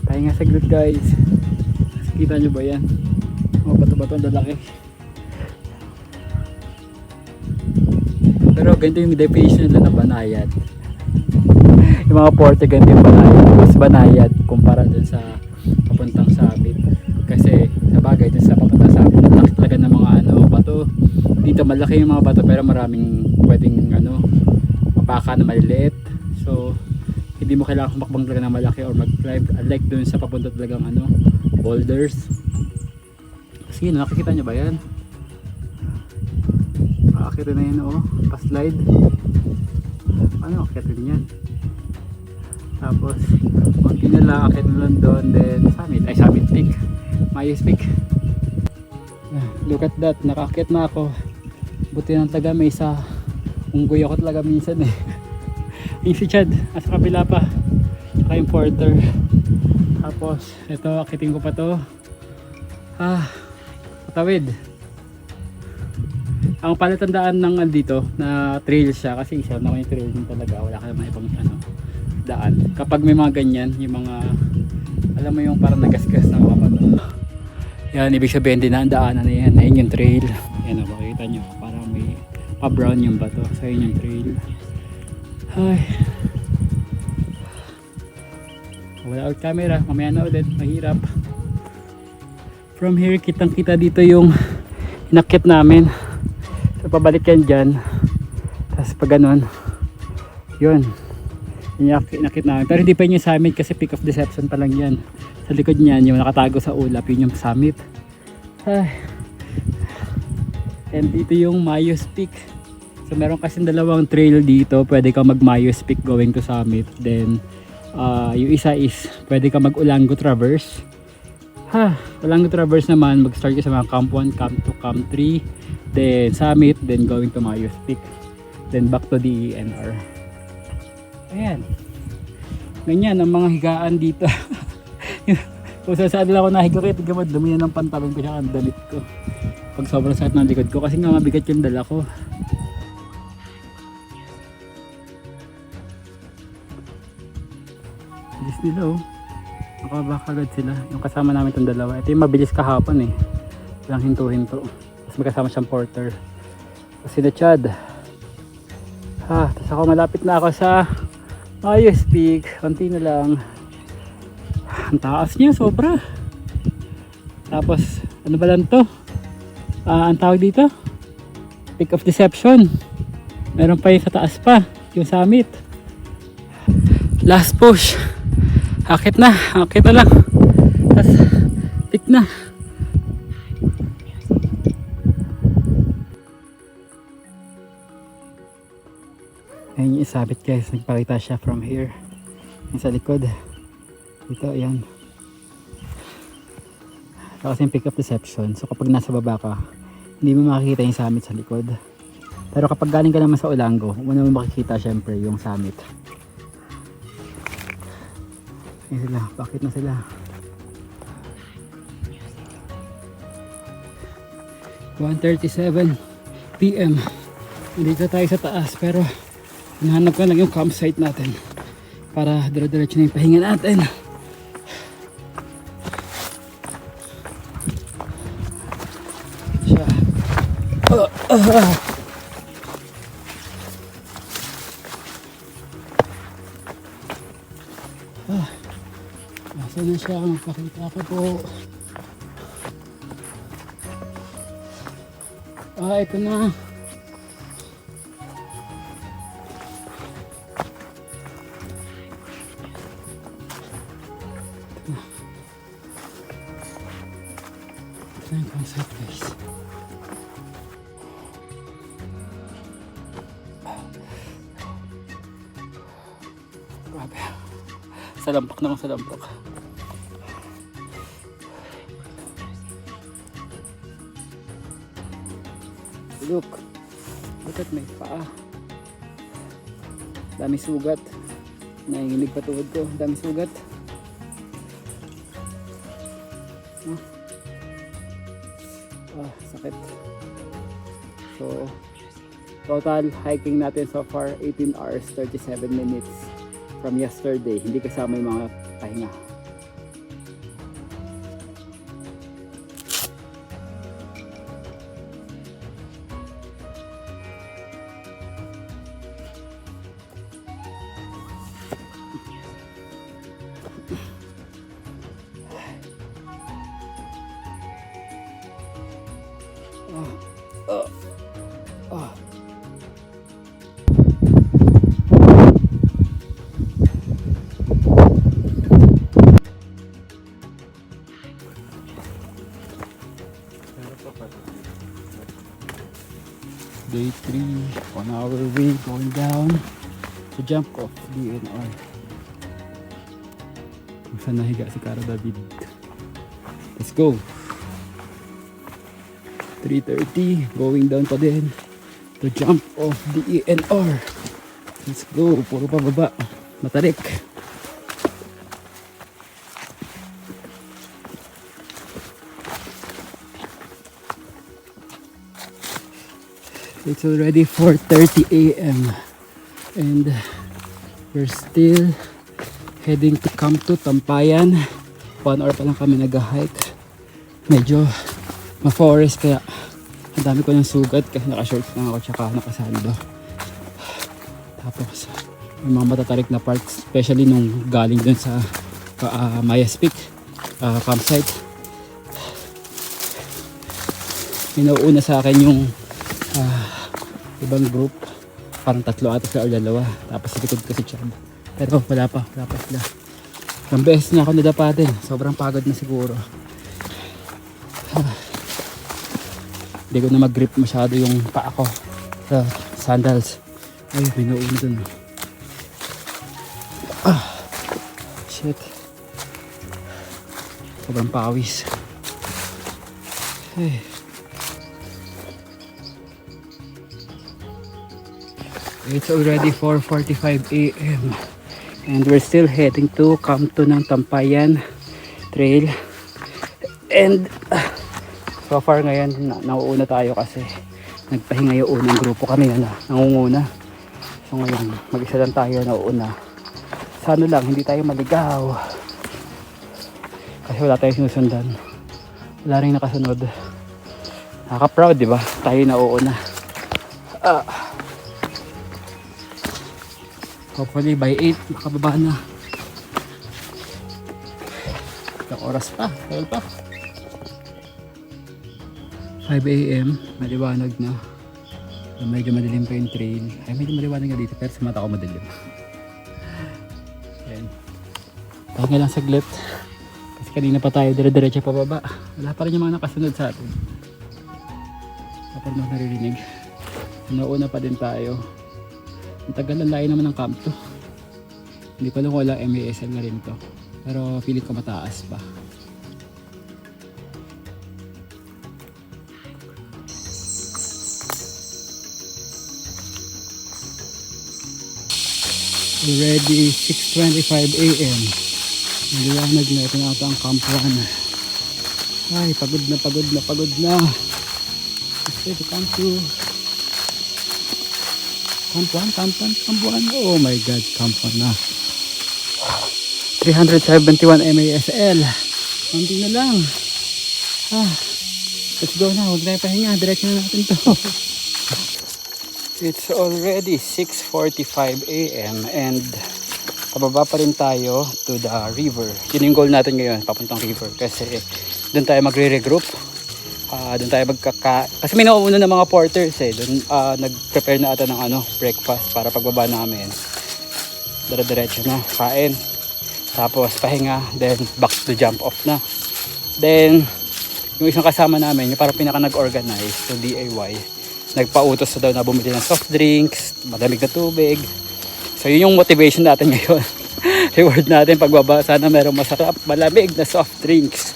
Pahinga saglit guys. Kita nyo ba yan? Mga bato-bato ang lalaki. Pero ganito yung definition nila na banayad. Yung mga porte ganito yung banayad. Mas banayad kumpara dun sa papuntang sabit. Kasi sa bagay dun sa papuntang sabit, malaki talaga ng mga bato. Dito malaki yung mga bato pero maraming pwedeng mapaka na maliliit. So hindi mo kailangan kumakbang talaga ng malaki or mag-climb unlike dun sa papunta talagang ano, boulders. Kasi nakikita nyo ba yan? Akitin na yan, oh, pa-slide. Ano, akitin yan. Tapos konti na lang, akit na lang doon, then Summit Peak, Mayos Peak. Look at that, nakakit na ako. Buti na talaga may isa unggoy ako talaga minsan eh. Yung si Chad, nasa kabila pa, saka yung porter. Tapos ito, akitin ko pa to. Patawid. Ang palatandaan ng dito na trail siya, kasi isa naman yung trail din talaga, wala ka naman ibang ano, daan. Kapag may mga ganyan, yung mga, alam mo yung parang nagasgas na mga bato. Yan, ibig sabihin din na ang daanan na yan. Ayun yung trail. Yan o, makikita nyo. Parang may pa-brown yung bato. So yun yung trail. Ay. Wala out camera. Mamaya na ulit. Mahirap. From here, kitang kita dito yung inakit namin. So pabalik yan dyan. Tapos pag ganun, yun. Inakit namin. Pero hindi pa yun yung summit kasi Peak of Deception pa lang yan. Sa likod niyan, yung nakatago sa ulap, yun yung summit. Ay. And dito yung Mayos Peak. So meron kasi dalawang trail dito. Pwede ka mag Mayos Peak going to summit. Then yung isa is pwede ka mag Ulango Traverse. Ulango Traverse naman, mag-start ka sa mga Camp 1, Camp 2, Camp 3. Then summit, then going to Mayos Peak. Then back to the ENR. Ayan. Ganyan ang mga higaan dito. Kung saan lang ako nahiga kayo, tignan dumi na ng pantalon ko siya ang damit ko. Pag sobrang sakit ng likod ko kasi nga mabigat yung dala ko. Bilis nila oh. Nakabakagad sila. Yung kasama namin itong dalawa. Ito yung mabilis kahapon eh. Walang hinto-hinto. Tapos may kasama siyang porter. Kasi na Chad. Tapos ako malapit na ako sa Mayos Peak. Konti na lang. Ang taas niya, sobra. Tapos, ano ba lang to? Ang tawag dito? Peak of Deception. Meron pa yung sa taas pa, yung summit. Last push. Akit na lang. Tapos, peak na. Ayun yung isabit guys, nagpakita siya from here. Yung sa likod. Dito, ayan. Ito kasi yung Peak of Deception. So kapag nasa baba ka, hindi mo makikita yung summit sa likod. Pero kapag galing ka naman sa Ulango, una mo makikita syempre yung summit. Ayun sila, bakit na sila? (1:37 PM) Nandito tayo sa taas pero hinahanap ko lang yung campsite natin para dire-diretso na yung pahinga natin. Nasaan na siya? Magpakita ko po. Ito na. Ito na yung concept guys. Grabe. Salampak naman salampak. Look at may paa. Dami sugat. Nanginginig pa tuhod ko. Dami sugat. Sakit. So total hiking natin so far 18 hours 37 minutes from yesterday. Hindi kasama yung mga pahinga. countdown to jump off DNR. Kung saan nahiga si Cara David. Let's go! 3:30, going down pa din to jump off DNR. Let's go! Puro pa baba. Matarik. It's already 4:30 a.m. and we're still heading to Camp 2, Tampayan. 1 hour pa lang kami nag-hike. Medyo ma-forest kaya ang dami ko ng sugat kasi naka-shorts lang ako tsaka nakasando. Tapos may mga matatarik na parts, especially nung galing dun sa Mayas Peak campsite. Inuuna sa akin yung ibang group, parang 3 ata sila o 2, tapos sa likod ko si Chad, pero wala pa sila. Ang beses na ako nadapatin, sobrang pagod na siguro. Hindi ko na mag-grip masyado yung paa ko sa sandals. Ay, may nauuna dun. Shit, sobrang pawis. It's already 4:45 a.m. and we're still heading to Camp 2 ng Tampayan Trail. And so far ngayon nauuna tayo kasi nagpahinga yung unang grupo kanina na nangunguna. So ngayon mag-isa lang tayo nauuna. Sana lang hindi tayo maligaw kasi wala tayong sinusundan, wala rin nakasunod. Nakaka-proud, di ba? Tayo nauuna. Hopefully by 8 makababa na. Ilang oras pa, tagal pa. 5 a.m. maliwanag na. Medyo madilim pa yung trail. Ay, medyo maliwanag na dito pero sa mata ko madilim. Ayan. Pahinga lang saglit. Kasi kanina pa tayo dire-diretso pababa. Wala pa rin yung mga nakasunod sa atin. Wala pa rin mga naririnig. Nauna pa din tayo. Ang tagal ang layo naman ng Camp 2. Hindi ko lang wala MASL na rin to. Pero feeling ko mataas pa. Already 6:25 a.m. Maliwanag na, ito na ata ang Camp 1. Ay, pagod na. Let's go to Camp 2. Camp 1. Oh my god, Camp 1 na. 371 MASL. Kunti na lang. Let's go na, huwag tayo pahinga. Diretso na natin to. It's already 6:45 a.m. and pababa pa rin tayo to the river. Yun yung goal natin ngayon, papuntang river. Kasi doon tayo magre-regroup. Doon tayo kasi may nauuna ng mga porters doon nag-prepare na ata ng breakfast para pagbaba namin. Dire-diretso na, kain. Tapos pahinga, then back to jump off na. Then yung isang kasama namin, yung parang pinaka nag-organize, yung DIY, nagpautos na daw na bumili ng soft drinks, malamig na tubig. So yun yung motivation natin ngayon. Reward natin pagbaba, sana merong masarap, malamig na soft drinks.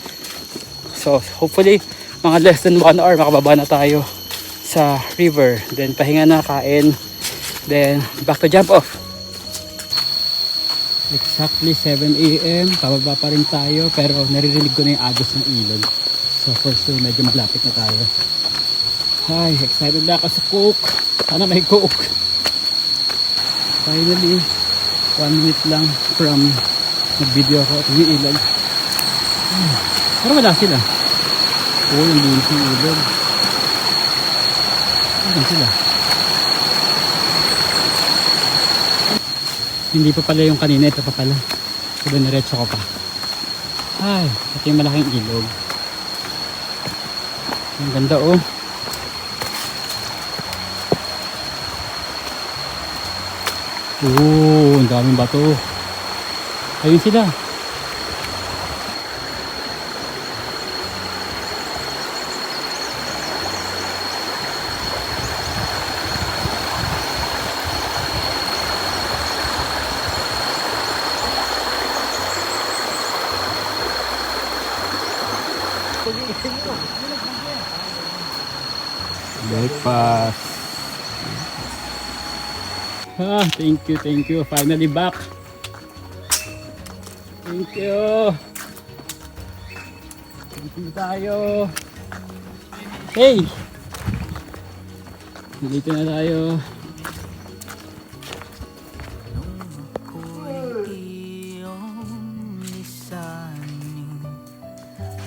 So hopefully mga less than 1 hour makababa na tayo sa river, then pahinga na, kain, then back to jump off. Exactly 7 a.m. pababa pa rin tayo pero naririnig ko na yung agos ng ilog. So for sure medyo malapit na tayo. Ay, excited na ako sa Coke. Sana may Coke. Finally 1 minute lang from nag-video ako at yung ilog. Pero wala sila. Oo, yung linis ng ilog. Ano sila? Hindi pa pala yung kanina, ito pa pala. So diniretso ko pa. Ay, ito yung malaking ilog. Ang ganda oh. Oo, ang daming bato. Ayun sila. breakfast. Thank you. Finally back. Thank you. Thank you tayo. Hey! Dito na tayo.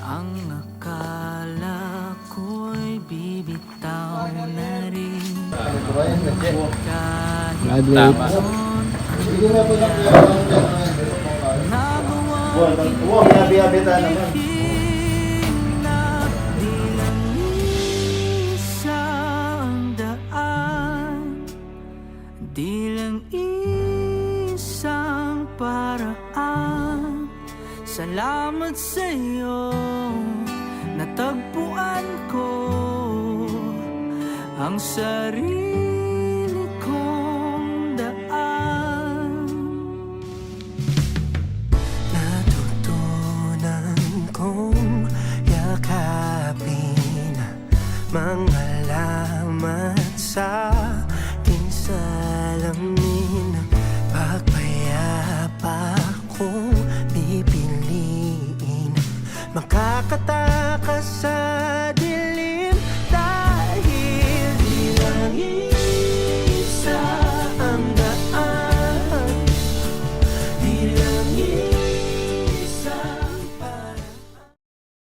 Ang akala ko'y bibitaw na rin. Graduate. Isang daan, di lang isang paraan. Salamat sa'yo, natagpuan ko ang sarili kong daan. Natutunan kong yakapin mga lamat sa aking salamin. Pagpayapa kong pipiliin makakatawa